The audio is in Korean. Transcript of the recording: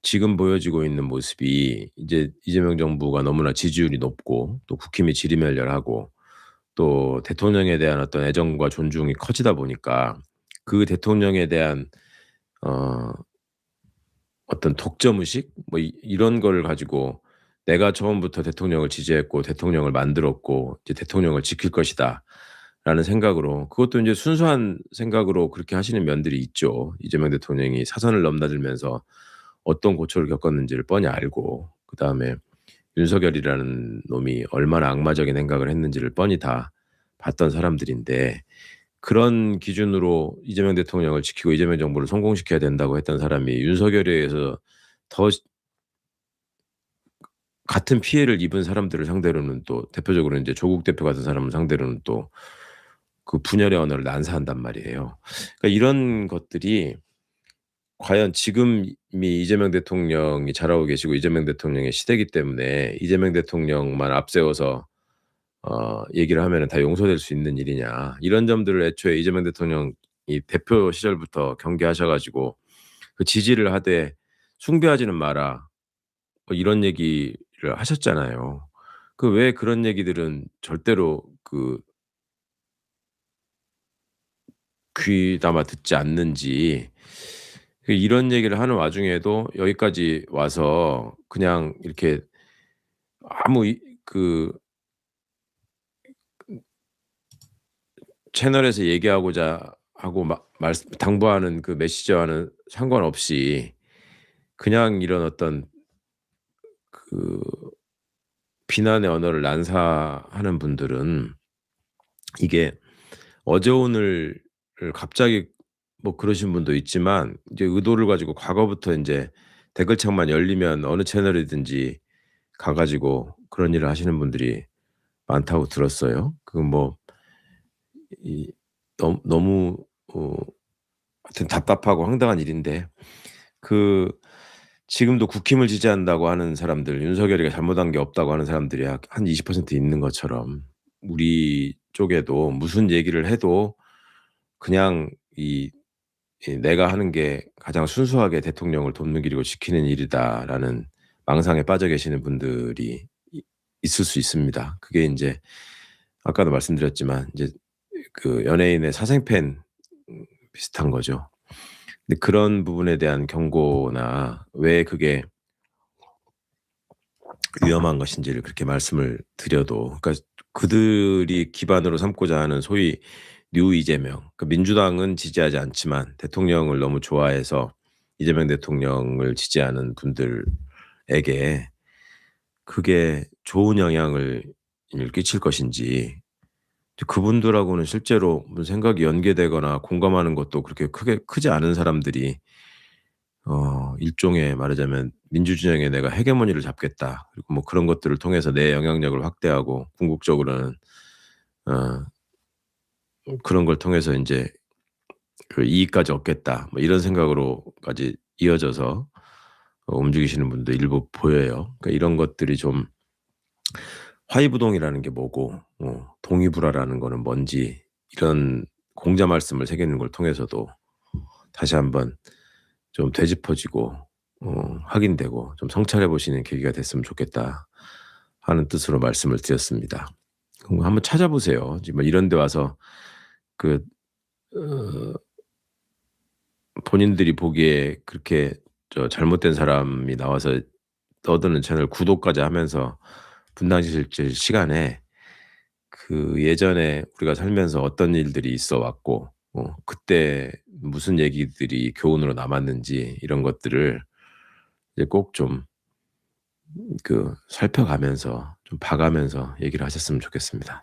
지금 보여지고 있는 모습이 이제 이재명 정부가 너무나 지지율이 높고 또 국힘이 지리멸렬하고 또 대통령에 대한 어떤 애정과 존중이 커지다 보니까 그 대통령에 대한 어 어떤 독점 의식 뭐 이런 걸 가지고 '내가 처음부터 대통령을 지지했고 대통령을 만들었고 이제 대통령을 지킬 것이다.'라는 생각으로 그것도 인제 순수한 생각으로 그렇게 하시는 면들이 있죠. 이재명 대통령이 사선을 넘나들면서 어떤 고초를 겪었는지를 뻔히 알고 그다음에 윤석열이라는 놈이 얼마나 악마적인 행각을 했는지를 뻔히 다 봤던 사람들인데 그런 기준으로 이재명 대통령을 지키고 이재명 정부를 성공시켜야 된다고 했던 사람이 윤석열에 의해서 더 같은 피해를 입은 사람들을 상대로는 또 대표적으로 인제 조국 대표 같은 사람을 상대로는 또 그 분열의 언어를 난사한단 말이에요. 그러니까 이런 것들이 과연 지금 이미 이재명 대통령이 잘하고 계시고 이재명 대통령의 시대이기 때문에 이재명 대통령만 앞세워서 얘기를 하면은 다 용서될 수 있는 일이냐. 이런 점들을 애초에 이재명 대통령이 대표 시절부터 경계하셔 가지고 그 지지를 하되 "숭배하지는 마라." 뭐 이런 얘기를 하셨잖아요. 그 왜 그런 얘기들은 절대로 그 귀담아 듣지 않는지 그 이런 얘기를 하는 와중에도 여기까지 와서 그냥 이렇게 아무 채널에서 얘기하고자 하고 막 말씀 당부하는 그 메시지와는 상관없이 그냥 이런 어떤 그 비난의 언어를 난사하는 분들은 이게 어제 오늘을 갑자기 뭐 그러신 분도 있지만 이제 의도를 가지고 과거부터 인제 댓글창만 열리면 어느 채널이든지 가 가지고 그런 일을 하시는 분들이 많다고 들었어요. 그 뭐 이 너무 하여튼 답답하고 황당한 일인데 그 지금도 국힘을 지지한다고 하는 사람들 윤석열이가 잘못한 게 없다고 하는 사람들이 한 20% 있는 것처럼 우리 쪽에도 무슨 얘기를 해도 그냥 이 '내가 하는 게 가장 순수하게 대통령을 돕는 길이고 지키는 일이다.'라는 망상에 빠져 계시는 분들이 있을 수 있습니다. 그게 인제 아까도 말씀드렸지만 이제 그 연예인의 사생팬 비슷한 거죠. 근데 그런 부분에 대한 경고나 왜 그게 위험한 것인지를 그렇게 말씀을 드려도 그러니까 그들이 기반으로 삼고자 하는 소위 뉴 이재명 그 민주당은 지지하지 않지만 대통령을 너무 좋아해서 이재명 대통령을 지지하는 분들에게 그게 좋은 영향을 끼칠 것인지 그분들하고는 실제로 무슨 생각이 연계되거나 공감하는 것도 그렇게 크지 않은 사람들이 일종의 말하자면 '민주진영에 내가 헤게모니를 잡겠다.' 그리고 뭐 그런 것들을 통해서 내 영향력을 확대하고 궁극적으로는 어 그런 걸 통해서 인제 그 '이익까지 얻겠다.' 뭐 이런 생각으로까지 이어져서 움직이시는 분도 일부 보여요. 그러니까 이런 것들이 좀 화이부동이라는 게 뭐고 동의불화라는 거는 뭔지 이런 공자 말씀을 새기는 걸 통해서도 다시 한번 좀 되짚어지고 확인되고 좀 성찰해 보시는 계기가 됐으면 좋겠다 하는 뜻으로 말씀을 드렸습니다. 한번 찾아보세요. 지금 이런 데 와서 그 어 본인들이 보기에 그렇게 잘못된 사람이 나와서 떠드는 채널 구독까지 하면서 분당지실 시간에 그 예전에 우리가 살면서 어떤 일들이 있어 왔고 그때 무슨 얘기들이 교훈으로 남았는지 이런 것들을 이제 꼭 좀 살펴가면서 좀 봐 가면서 얘기를 하셨으면 좋겠습니다.